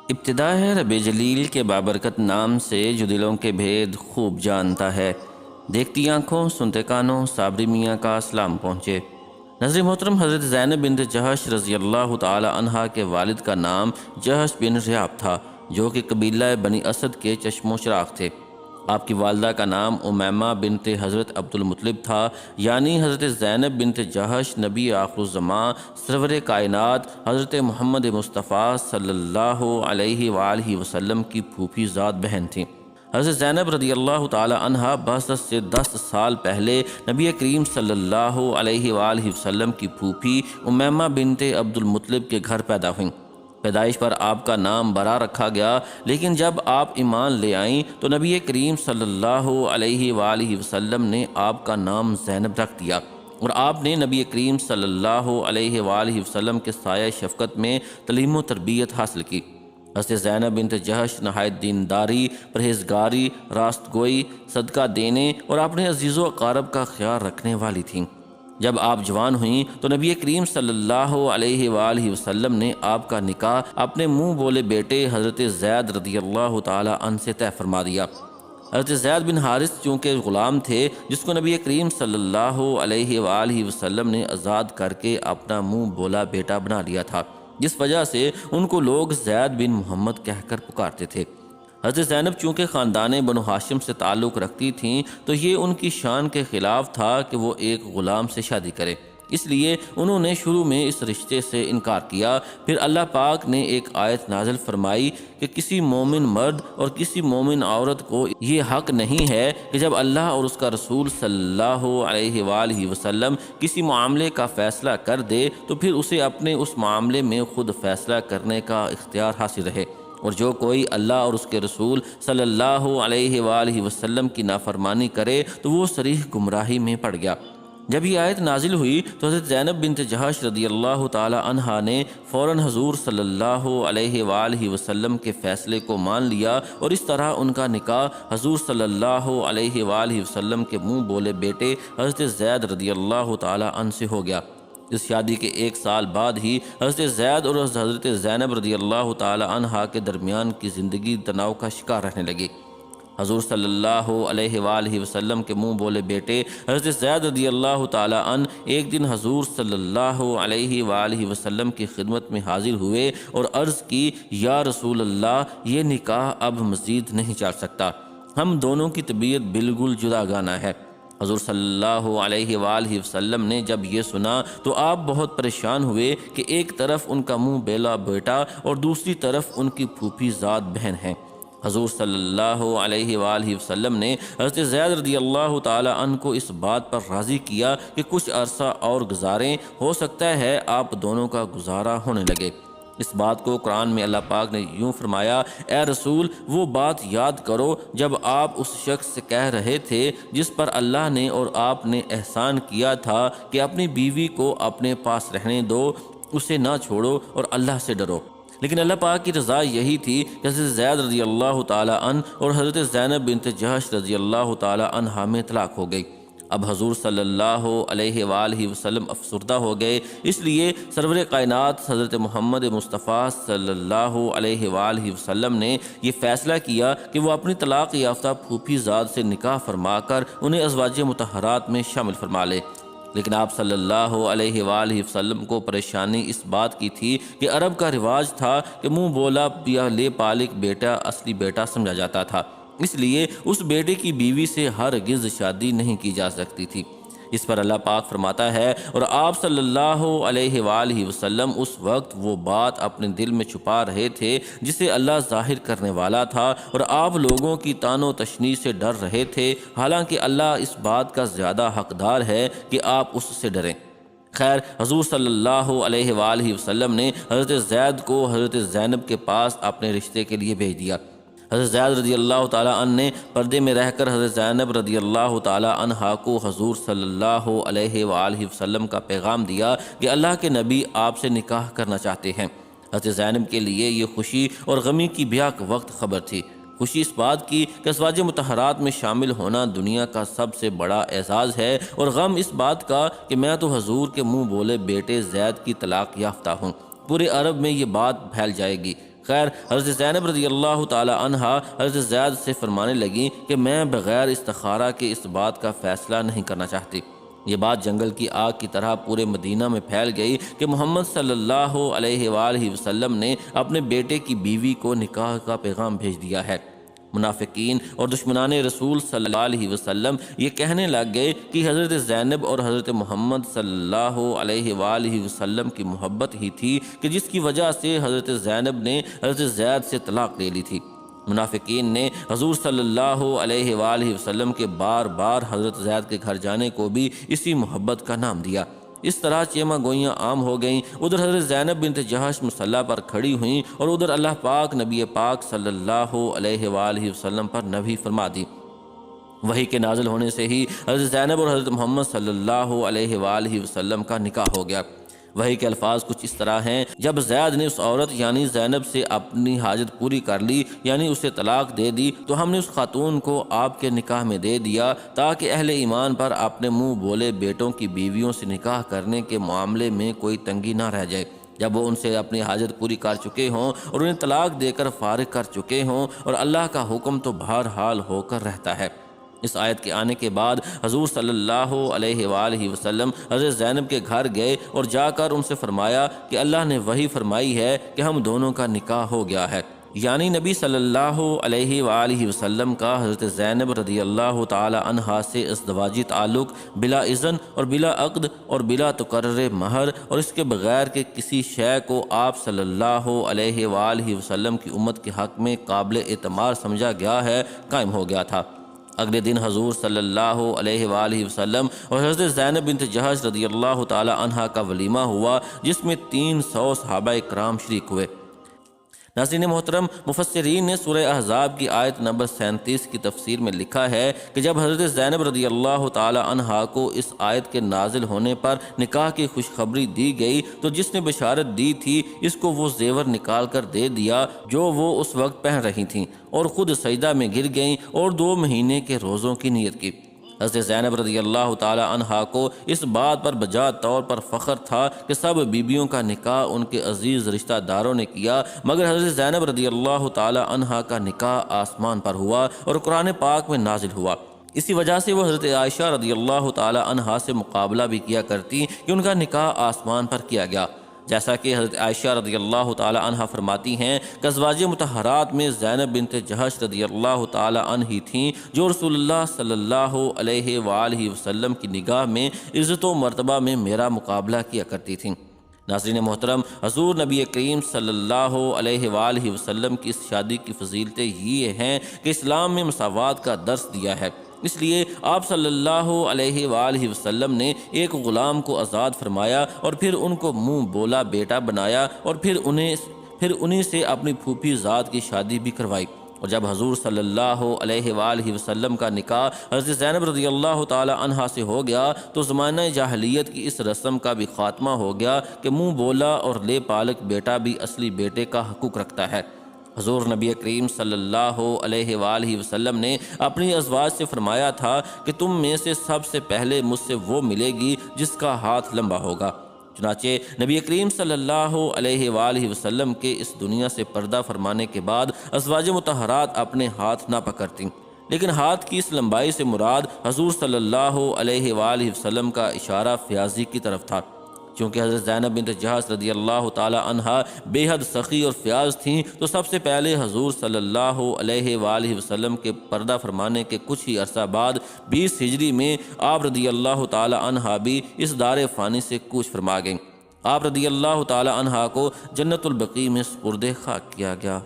ابتدا ہے رب جلیل کے بابرکت نام سے جو دلوں کے بھید خوب جانتا ہے۔ دیکھتی آنکھوں سنتے کانوں صابری میاں کا سلام پہنچے۔ نظر محترم، حضرت زینب بنت جہش رضی اللہ تعالی عنہا کے والد کا نام جہش بن ریاب تھا، جو کہ قبیلہ بنی اسد کے چشم و چراغ تھے۔ آپ کی والدہ کا نام امیمہ بنت حضرت عبد المطلب تھا، یعنی حضرت زینب بنت جہش نبی آخر الزماں سرور کائنات حضرت محمد مصطفیٰ صلی اللہ علیہ وآلہ وسلم کی پھوپھی ذات بہن تھیں۔ حضرت زینب رضی اللہ تعالی عنہا بعثت سے 10 سال پہلے نبی کریم صلی اللہ علیہ وآلہ وسلم کی پھوپھی امیمہ بنت عبد المطلب کے گھر پیدا ہوئیں۔ پیدائش پر آپ کا نام برا رکھا گیا، لیکن جب آپ ایمان لے آئیں تو نبی کریم صلی اللہ علیہ وآلہ وسلم نے آپ کا نام زینب رکھ دیا، اور آپ نے نبی کریم صلی اللہ علیہ وآلہ وسلم کے سایہ شفقت میں تعلیم و تربیت حاصل کی۔ حضرت زینب بنت جہش نہایت دینداری، پرہیزگاری، راست گوئی، صدقہ دینے اور اپنے عزیز و اقارب کا خیال رکھنے والی تھیں۔ جب آپ جوان ہوئیں تو نبی کریم صلی اللہ علیہ وآلہ وسلم نے آپ کا نکاح اپنے منہ بولے بیٹے حضرت زید رضی اللہ تعالی عنہ سے طے فرما دیا۔ حضرت زید بن حارث چونکہ غلام تھے، جس کو نبی کریم صلی اللہ علیہ وآلہ وسلم نے آزاد کر کے اپنا منہ بولا بیٹا بنا لیا تھا، جس وجہ سے ان کو لوگ زید بن محمد کہہ کر پکارتے تھے۔ حضرت زینب چونکہ خاندان بنو ہاشم سے تعلق رکھتی تھیں تو یہ ان کی شان کے خلاف تھا کہ وہ ایک غلام سے شادی کرے، اس لیے انہوں نے شروع میں اس رشتے سے انکار کیا۔ پھر اللہ پاک نے ایک آیت نازل فرمائی کہ کسی مومن مرد اور کسی مومن عورت کو یہ حق نہیں ہے کہ جب اللہ اور اس کا رسول صلی اللہ علیہ وآلہ وسلم کسی معاملے کا فیصلہ کر دے تو پھر اسے اپنے اس معاملے میں خود فیصلہ کرنے کا اختیار حاصل رہے، اور جو کوئی اللہ اور اس کے رسول صلی اللہ علیہ وآلہ وسلم کی نافرمانی کرے تو وہ صریح گمراہی میں پڑ گیا۔ جب یہ آیت نازل ہوئی تو حضرت زینب بنت جہش رضی اللہ تعالی عنہا نے فوراً حضور صلی اللہ علیہ وآلہ وسلم کے فیصلے کو مان لیا، اور اس طرح ان کا نکاح حضور صلی اللہ علیہ وآلہ وسلم کے منہ بولے بیٹے حضرت زید رضی اللہ تعالی عنہ سے ہو گیا۔ اس شادی کے 1 سال بعد ہی حضرت زید اور حضرت زینب رضی اللہ تعالی عنہا کے درمیان کی زندگی تناؤ کا شکار رہنے لگی۔ حضور صلی اللہ علیہ وآلہ وسلم کے منہ بولے بیٹے حضرت زید رضی اللہ تعالی عنہ ایک دن حضور صلی اللہ علیہ وآلہ وسلم کی خدمت میں حاضر ہوئے اور عرض کی، یا رسول اللہ، یہ نکاح اب مزید نہیں چل سکتا، ہم دونوں کی طبیعت بالکل جداگانہ ہے۔ حضور صلی اللہ علیہ وآلہ وسلم نے جب یہ سنا تو آپ بہت پریشان ہوئے کہ ایک طرف ان کا منہ بیلا بیٹا اور دوسری طرف ان کی پھوپھی ذات بہن ہے۔ حضور صلی اللہ علیہ وآلہ وسلم نے حضرت زید رضی اللہ تعالی عنہ کو اس بات پر راضی کیا کہ کچھ عرصہ اور گزاریں، ہو سکتا ہے آپ دونوں کا گزارا ہونے لگے۔ اس بات کو قرآن میں اللہ پاک نے یوں فرمایا، اے رسول، وہ بات یاد کرو جب آپ اس شخص سے کہہ رہے تھے جس پر اللہ نے اور آپ نے احسان کیا تھا کہ اپنی بیوی کو اپنے پاس رہنے دو، اسے نہ چھوڑو اور اللہ سے ڈرو۔ لیکن اللہ پاک کی رضا یہی تھی کہ حضرت زید رضی اللہ تعالی عنہ اور حضرت زینب بنت جہش رضی اللہ تعالی عنہا میں طلاق ہو گئی۔ اب حضور صلی اللہ علیہ وآلہ وسلم افسردہ ہو گئے، اس لیے سرور کائنات حضرت محمد مصطفیٰ صلی اللہ علیہ وآلہ وسلم نے یہ فیصلہ کیا کہ وہ اپنی طلاق یافتہ پھوپھی ذات سے نکاح فرما کر انہیں ازواج مطہرات میں شامل فرما لے۔ لیکن آپ صلی اللہ علیہ وآلہ وسلم کو پریشانی اس بات کی تھی کہ عرب کا رواج تھا کہ منہ بولا یا لے پالک بیٹا اصلی بیٹا سمجھا جاتا تھا، اس لیے اس بیٹے کی بیوی سے ہرگز شادی نہیں کی جا سکتی تھی۔ اس پر اللہ پاک فرماتا ہے، اور آپ صلی اللہ علیہ وآلہ وسلم اس وقت وہ بات اپنے دل میں چھپا رہے تھے جسے اللہ ظاہر کرنے والا تھا، اور آپ لوگوں کی طعن و تشنیع سے ڈر رہے تھے، حالانکہ اللہ اس بات کا زیادہ حقدار ہے کہ آپ اس سے ڈریں۔ خیر، حضور صلی اللہ علیہ وآلہ وسلم نے حضرت زید کو حضرت زینب کے پاس اپنے رشتے کے لیے بھیج دیا۔ حضرت زید رضی اللہ تعالیٰ عنہ نے پردے میں رہ کر حضرت زینب رضی اللہ تعالیٰ عنہا کو حضور صلی اللہ علیہ وآلہ وسلم کا پیغام دیا کہ اللہ کے نبی آپ سے نکاح کرنا چاہتے ہیں۔ حضرت زینب کے لیے یہ خوشی اور غمی کی بیک وقت خبر تھی۔ خوشی اس بات کی کہ ازواج مطہرات میں شامل ہونا دنیا کا سب سے بڑا اعزاز ہے، اور غم اس بات کا کہ میں تو حضور کے منہ بولے بیٹے زید کی طلاق یافتہ ہوں، پورے عرب میں یہ بات پھیل جائے گی۔ خیر، حضرت زینب رضی اللہ تعالی عنہا حضرت زید سے فرمانے لگیں کہ میں بغیر استخارہ کے اس بات کا فیصلہ نہیں کرنا چاہتی۔ یہ بات جنگل کی آگ کی طرح پورے مدینہ میں پھیل گئی کہ محمد صلی اللہ علیہ وآلہ وسلم نے اپنے بیٹے کی بیوی کو نکاح کا پیغام بھیج دیا ہے۔ منافقین اور دشمنان رسول صلی اللہ علیہ وسلم یہ کہنے لگ گئے کہ حضرت زینب اور حضرت محمد صلی اللہ علیہ وآلہ وسلم کی محبت ہی تھی کہ جس کی وجہ سے حضرت زینب نے حضرت زید سے طلاق لے لی تھی۔ منافقین نے حضور صلی اللہ علیہ وآلہ وسلم کے بار بار حضرت زید کے گھر جانے کو بھی اسی محبت کا نام دیا۔ اس طرح چیمہ گوئیاں عام ہو گئیں۔ ادھر حضرت زینب بنت جہش مصلی پر کھڑی ہوئیں اور ادھر اللہ پاک نبی پاک صلی اللہ علیہ وآلہ وسلم پر نبی فرما دی۔ وحی کے نازل ہونے سے ہی حضرت زینب اور حضرت محمد صلی اللہ علیہ وآلہ وسلم کا نکاح ہو گیا۔ وحی کے الفاظ کچھ اس طرح ہیں: جب زید نے اس عورت یعنی زینب سے اپنی حاجت پوری کر لی یعنی اسے طلاق دے دی تو ہم نے اس خاتون کو آپ کے نکاح میں دے دیا تاکہ اہل ایمان پر اپنے منہ بولے بیٹوں کی بیویوں سے نکاح کرنے کے معاملے میں کوئی تنگی نہ رہ جائے۔ جب وہ ان سے اپنی حاجت پوری کر چکے ہوں اور انہیں طلاق دے کر فارغ کر چکے ہوں، اور اللہ کا حکم تو بہرحال ہو کر رہتا ہے۔ اس آیت کے آنے کے بعد حضور صلی اللہ علیہ وآلہ وسلم حضرت زینب کے گھر گئے اور جا کر ان سے فرمایا کہ اللہ نے وحی فرمائی ہے کہ ہم دونوں کا نکاح ہو گیا ہے، یعنی نبی صلی اللہ علیہ وآلہ وسلم کا حضرت زینب رضی اللہ تعالی عنہا سے ازدواجی تعلق بلا اذن اور بلا عقد اور بلا تقرر مہر اور اس کے بغیر کے کسی شے کو آپ صلی اللہ علیہ وآلہ وسلم کی امت کے حق میں قابل اعتماد سمجھا گیا ہے، قائم ہو گیا تھا۔ اگلے دن حضور صلی اللہ علیہ وآلہ وسلم اور حضرت زینب بنت جہش رضی اللہ تعالی عنہا کا ولیمہ ہوا جس میں 300 صحابہ کرام شریک ہوئے۔ ناظرین محترم، مفسرین نے سورہ احزاب کی آیت نمبر 37 کی تفسیر میں لکھا ہے کہ جب حضرت زینب رضی اللہ تعالی عنہا کو اس آیت کے نازل ہونے پر نکاح کی خوشخبری دی گئی تو جس نے بشارت دی تھی اس کو وہ زیور نکال کر دے دیا جو وہ اس وقت پہن رہی تھیں، اور خود سجدہ میں گر گئیں اور 2 مہینے کے روزوں کی نیت کی۔ حضرت زینب رضی اللہ تعالی عنہا کو اس بات پر بجا طور پر فخر تھا کہ سب بیبیوں کا نکاح ان کے عزیز رشتہ داروں نے کیا، مگر حضرت زینب رضی اللہ تعالی عنہا کا نکاح آسمان پر ہوا اور قرآن پاک میں نازل ہوا۔ اسی وجہ سے وہ حضرت عائشہ رضی اللہ تعالی عنہا سے مقابلہ بھی کیا کرتی کہ ان کا نکاح آسمان پر کیا گیا، جیسا کہ حضرت عائشہ رضی اللہ تعالی عنہا فرماتی ہیں کہ ازواج مطہرات میں زینب بنت جہش رضی اللہ تعالی عنہ ہی تھیں جو رسول اللہ صلی اللہ علیہ وآلہ وسلم کی نگاہ میں عزت و مرتبہ میں میرا مقابلہ کیا کرتی تھیں۔ ناظرین محترم، حضور نبی کریم صلی اللہ علیہ وآلہ وسلم کی اس شادی کی فضیلتیں یہ ہیں کہ اسلام میں مساوات کا درس دیا ہے۔ اس لیے آپ صلی اللہ علیہ وآلہ وسلم نے ایک غلام کو آزاد فرمایا اور پھر ان کو منہ بولا بیٹا بنایا اور پھر انہیں سے اپنی پھوپھی ذات کی شادی بھی کروائی۔ اور جب حضور صلی اللہ علیہ وآلہ وسلم کا نکاح حضرت زینب رضی اللہ تعالی عنہا سے ہو گیا تو زمانہ جاہلیت کی اس رسم کا بھی خاتمہ ہو گیا کہ منہ بولا اور لے پالک بیٹا بھی اصلی بیٹے کا حقوق رکھتا ہے۔ حضور نبی کریم صلی اللہ علیہ وآلہ وسلم نے اپنی ازواج سے فرمایا تھا کہ تم میں سے سب سے پہلے مجھ سے وہ ملے گی جس کا ہاتھ لمبا ہوگا۔ چنانچہ نبی کریم صلی اللہ علیہ وآلہ وسلم کے اس دنیا سے پردہ فرمانے کے بعد ازواج مطہرات اپنے ہاتھ نہ پکڑتیں، لیکن ہاتھ کی اس لمبائی سے مراد حضور صلی اللہ علیہ وآلہ وسلم کا اشارہ فیاضی کی طرف تھا، چونکہ حضرت زینب بنت جہش رضی اللہ تعالی عنہا بے حد سخی اور فیاض تھیں تو سب سے پہلے حضور صلی اللہ علیہ وآلہ وسلم کے پردہ فرمانے کے کچھ ہی عرصہ بعد 20 ہجری میں آپ رضی اللہ تعالی عنہا بھی اس دار فانی سے کوچ فرما گئیں۔ آپ رضی اللہ تعالی عنہا کو جنت البقیع میں سپرد خاک کیا گیا۔